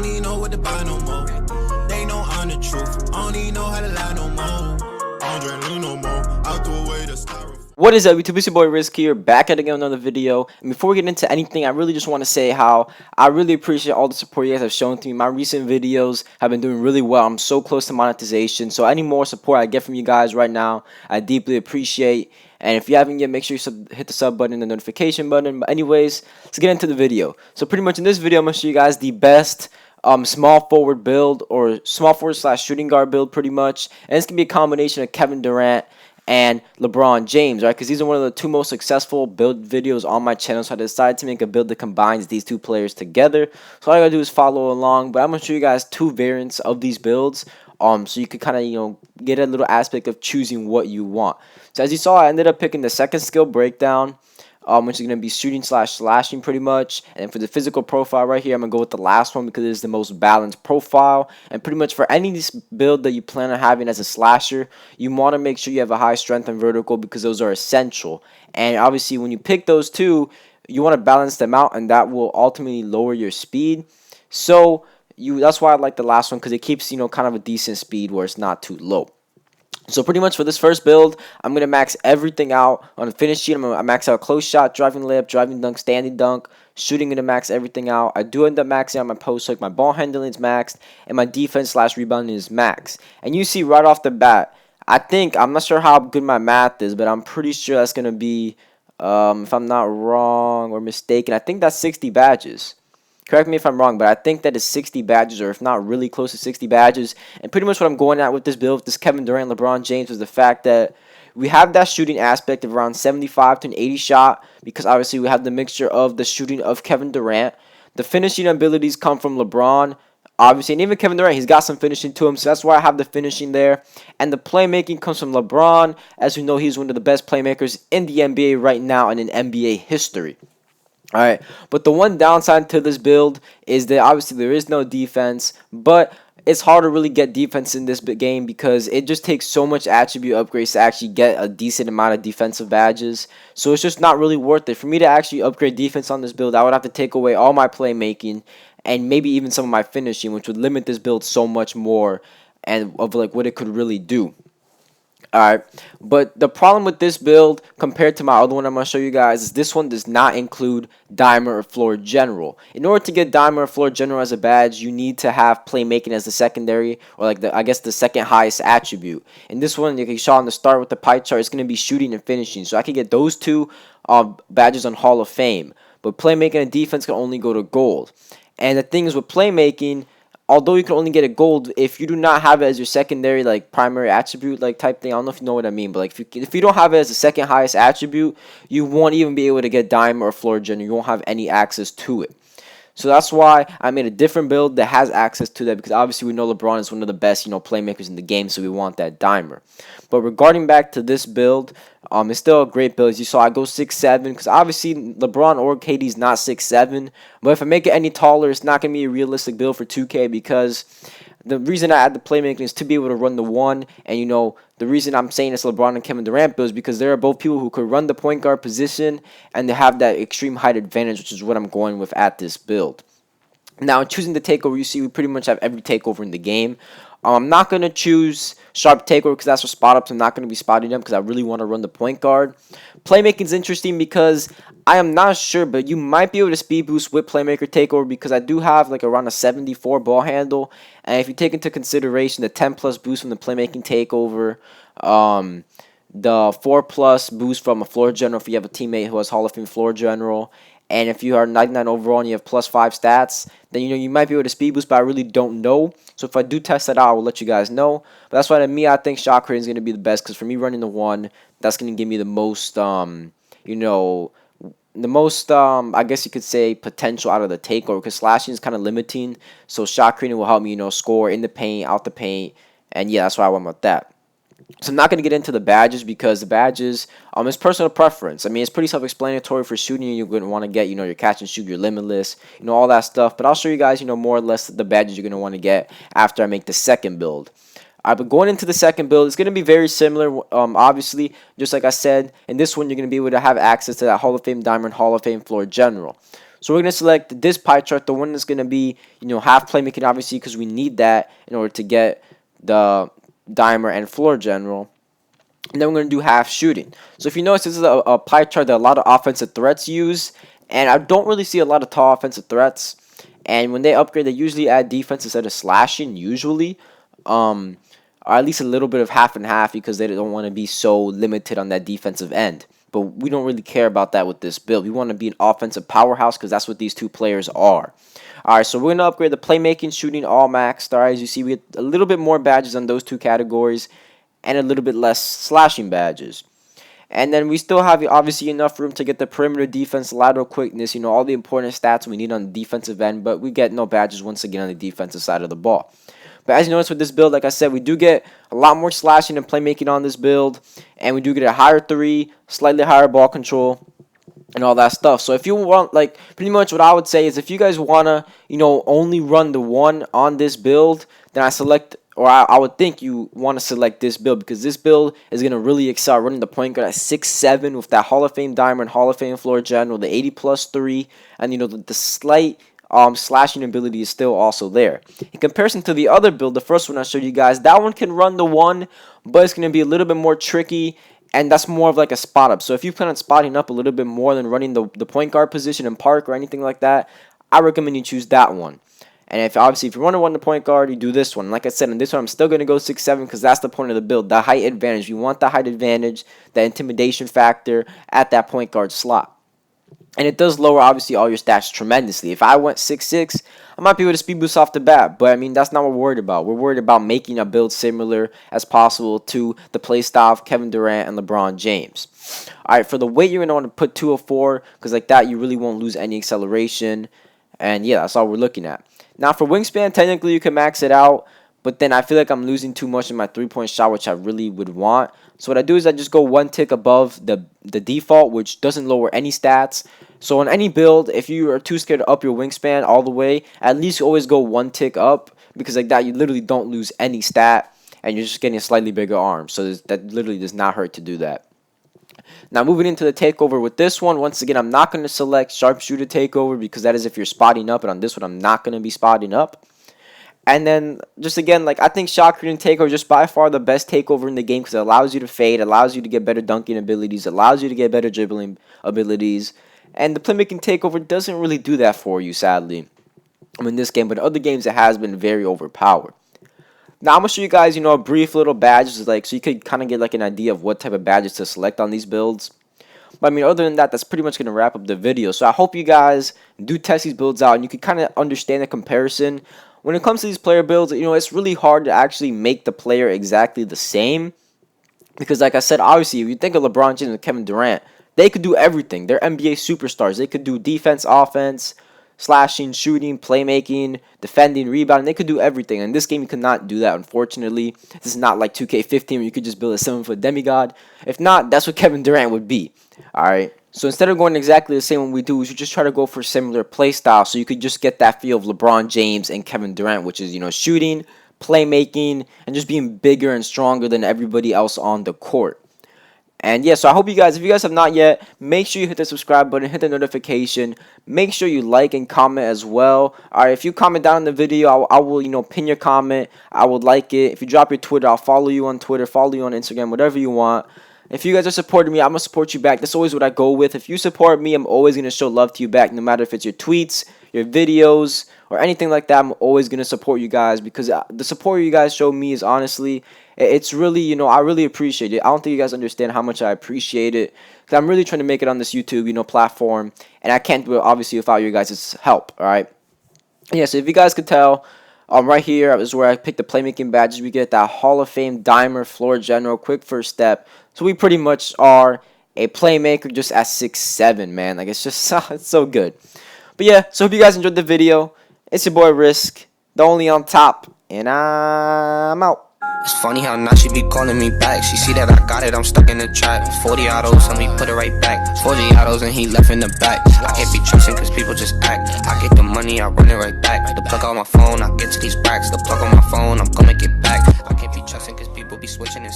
don't even know what to buy no more. They know I'm the truth. I don't even know how to lie no more. I don't drink lean no more. I threw away the styrofoam. What is up, YouTube? It's your boy RisKK here, back at again with another video. And before we get into anything, I really just want to say how I really appreciate all the support you guys have shown to me. My recent videos have been doing really well. I'm so close to monetization, so any more support I get from you guys right now, I deeply appreciate. And if you haven't yet, make sure you hit the sub button and the notification button. But anyways, let's get into the video. So pretty much in this video, I'm going to show you guys the best small forward build, or small forward slash shooting guard build pretty much. And it's going to be a combination of Kevin Durant and LeBron James, right? Because these are one of the two most successful build videos on my channel, so I decided to make a build that combines these two players together. So all I gotta do is follow along, but I'm gonna show you guys two variants of these builds, so you could kind of get a little aspect of choosing what you want. So as you saw, I ended up picking the second skill breakdown, which is going to be shooting slash slashing pretty much. And for the physical profile right here, I'm going to go with the last one because it is the most balanced profile. And pretty much for any build that you plan on having as a slasher, you want to make sure you have a high strength and vertical because those are essential. And obviously when you pick those two, you want to balance them out, and that will ultimately lower your speed. So that's why I like the last one, because it keeps kind of a decent speed where it's not too low. So pretty much for this first build, I'm going to max everything out on the finish sheet. I'm going to max out close shot, driving layup, driving dunk, standing dunk, shooting, going to max everything out. I do end up maxing out my post hook, my ball handling is maxed, and my defense slash rebounding is maxed. And you see right off the bat, I'm not sure how good my math is, but I'm pretty sure that's going to be, if I'm not wrong or mistaken, I think that's 60 badges. Correct me if I'm wrong, but I think that is 60 badges, or if not really close to 60 badges. And pretty much what I'm going at with this build, this Kevin Durant, LeBron James, was the fact that we have that shooting aspect of around 75 to an 80 shot, because obviously we have the mixture of the shooting of Kevin Durant. The finishing abilities come from LeBron, obviously, and even Kevin Durant, he's got some finishing to him, so that's why I have the finishing there. And the playmaking comes from LeBron. As we know, he's one of the best playmakers in the NBA right now and in NBA history. Alright, but the one downside to this build is that obviously there is no defense, but it's hard to really get defense in this game because it just takes so much attribute upgrades to actually get a decent amount of defensive badges. So it's just not really worth it. For me to actually upgrade defense on this build, I would have to take away all my playmaking and maybe even some of my finishing, which would limit this build so much more and of what it could really do. Alright, but the problem with this build compared to my other one I'm going to show you guys is this one does not include Diamond or Floor General. In order to get Diamond or Floor General as a badge, you need to have playmaking as the secondary, or I guess the second highest attribute. In this one, you can show on the start with the pie chart, it's going to be shooting and finishing. So I can get those two badges on Hall of Fame, but playmaking and defense can only go to gold. And the thing is with playmaking, although you can only get a gold, if you do not have it as your secondary, primary attribute, type thing, I don't know if you know what I mean, but if you don't have it as the second highest attribute, you won't even be able to get Diamond or Floor General. You won't have any access to it. So that's why I made a different build that has access to that, because obviously we know LeBron is one of the best, playmakers in the game, so we want that Dimer. But regarding back to this build, it's still a great build. As you saw, I go 6'7", because obviously LeBron or KD is not 6'7", but if I make it any taller, it's not going to be a realistic build for 2K, because the reason I add the playmaking is to be able to run the one, and the reason I'm saying it's LeBron and Kevin Durant build is because there are both people who could run the point guard position, and they have that extreme height advantage, which is what I'm going with at this build. Now, choosing the takeover, you see we pretty much have every takeover in the game. I'm not going to choose sharp takeover because that's for spot ups. I'm not going to be spotting them because I really want to run the point guard. Playmaking is interesting because I am not sure, but you might be able to speed boost with playmaker takeover, because I do have around a 74 ball handle. And if you take into consideration the 10 plus boost from the playmaking takeover, the 4 plus boost from a floor general if you have a teammate who has Hall of Fame floor general, and if you are 99 overall and you have plus 5 stats, then you might be able to speed boost, but I really don't know. So if I do test that out, I will let you guys know. But that's why to me, I think shot creating is going to be the best, because for me running the one, that's going to give me the most, I guess you could say, potential out of the takeover, because slashing is kind of limiting. So shot creating will help me, score in the paint, out the paint, and yeah, that's why I went with that. So I'm not going to get into the badges, because the badges, it's personal preference. I mean, it's pretty self-explanatory. For shooting, you're going to want to get, your catch and shoot, your limitless, all that stuff. But I'll show you guys, more or less the badges you're going to want to get after I make the second build. But going into the second build, it's going to be very similar. Obviously, just like I said, in this one, you're going to be able to have access to that Hall of Fame Diamond, Hall of Fame Floor General. So we're going to select this pie chart, the one that's going to be, half playmaking, obviously, because we need that in order to get the dimer and floor general. And then we're going to do half shooting. So if you notice, this is a pie chart that a lot of offensive threats use, and I don't really see a lot of tall offensive threats. And when they upgrade, they usually add defense instead of slashing, usually. Or at least a little bit of half and half, because they don't want to be so limited on that defensive end. But we don't really care about that with this build. We want to be an offensive powerhouse, because that's what these two players are. Alright, so we're going to upgrade the playmaking, shooting all maxed. Alright, as you see, we get a little bit more badges on those two categories, and a little bit less slashing badges. And then we still have obviously enough room to get the perimeter defense, lateral quickness, all the important stats we need on the defensive end, but we get no badges once again on the defensive side of the ball. But as you notice with this build, like I said, we do get a lot more slashing and playmaking on this build, and we do get a higher 3, slightly higher ball control, and all that stuff. So if you want, like, pretty much what I would say is, if you guys want to, only run the 1 on this build, then I would think you want to select this build, because this build is going to really excel running the point guard at 6'7" with that Hall of Fame dimer and Hall of Fame floor general, the 80+3, and the slight slashing ability is still also there. In comparison to the other build, the first one I showed you guys, that one can run the 1, but it's going to be a little bit more tricky, and that's more of like a spot up. So if you plan on spotting up a little bit more than running the point guard position in Park or anything like that, I recommend you choose that one. And if you want to run the point guard, you do this one. Like I said, in this one, I'm still going to go 6'7", because that's the point of the build, the height advantage. You want the height advantage, the intimidation factor at that point guard slot. And it does lower, obviously, all your stats tremendously. If I went 6'6", I might be able to speed boost off the bat. But, that's not what we're worried about. We're worried about making a build similar as possible to the play style of Kevin Durant and LeBron James. Alright, for the weight, you're going to want to put 204, because like that, you really won't lose any acceleration. And, yeah, that's all we're looking at. Now, for wingspan, technically, you can max it out. But then I feel like I'm losing too much in my three-point shot, which I really would want. So what I do is I just go 1 tick above the default, which doesn't lower any stats. So on any build, if you are too scared to up your wingspan all the way, at least always go 1 tick up, because like that, you literally don't lose any stat, and you're just getting a slightly bigger arm. So that literally does not hurt to do that. Now, moving into the takeover with this one, once again, I'm not going to select sharpshooter takeover, because that is if you're spotting up, and on this one, I'm not going to be spotting up. And then, just again, I think shot creating takeover is just by far the best takeover in the game, because it allows you to fade, allows you to get better dunking abilities, allows you to get better dribbling abilities. And the playmaking takeover doesn't really do that for you, sadly, in this game. But in other games, it has been very overpowered. Now, I'm going to show you guys, a brief little badges, so you could kind of get, an idea of what type of badges to select on these builds. But, other than that, that's pretty much going to wrap up the video. So, I hope you guys do test these builds out, and you can kind of understand the comparison. When it comes to these player builds, it's really hard to actually make the player exactly the same. Because, like I said, obviously, if you think of LeBron James and Kevin Durant, they could do everything. They're NBA superstars. They could do defense, offense, slashing, shooting, playmaking, defending, rebounding. They could do everything. In this game, you cannot do that, unfortunately. This is not like 2K20 where you could just build a 7-foot demigod. If not, that's what Kevin Durant would be. Alright. So instead of going exactly the same what we do, we should just try to go for similar play style, so you could just get that feel of LeBron James and Kevin Durant, which is, shooting, playmaking, and just being bigger and stronger than everybody else on the court. And yeah, so I hope you guys, if you guys have not yet, make sure you hit the subscribe button, hit the notification, make sure you like and comment as well. Alright, if you comment down in the video, I will, pin your comment, I would like it. If you drop your Twitter, I'll follow you on Twitter, follow you on Instagram, whatever you want. If you guys are supporting me, I'm going to support you back. That's always what I go with. If you support me, I'm always going to show love to you back, no matter if it's your tweets, your videos, or anything like that. I'm always going to support you guys, because the support you guys show me is honestly, it's really, I really appreciate it. I don't think you guys understand how much I appreciate it, because I'm really trying to make it on this YouTube, platform, and I can't do it, obviously, without your guys' help, alright? Yeah, so if you guys could tell, right here is where I picked the playmaking badges. We get that Hall of Fame dimer, floor general, quick first step. So we pretty much are a playmaker just at 6'7", man. It's just it's so good. But yeah, so hope you guys enjoyed the video. It's your boy Risk, the only on top, and I'm out. It's funny how now she be calling me back. She see that I got it, I'm stuck in the trap. 40 autos, and we put it right back. 40 autos, and he left in the back. I can't be trusting cause people just act. I get the money, I run it right back. The plug on my phone, I get to these racks. The plug on my phone, I'm gonna get back. I can't be trusting cause people be switching and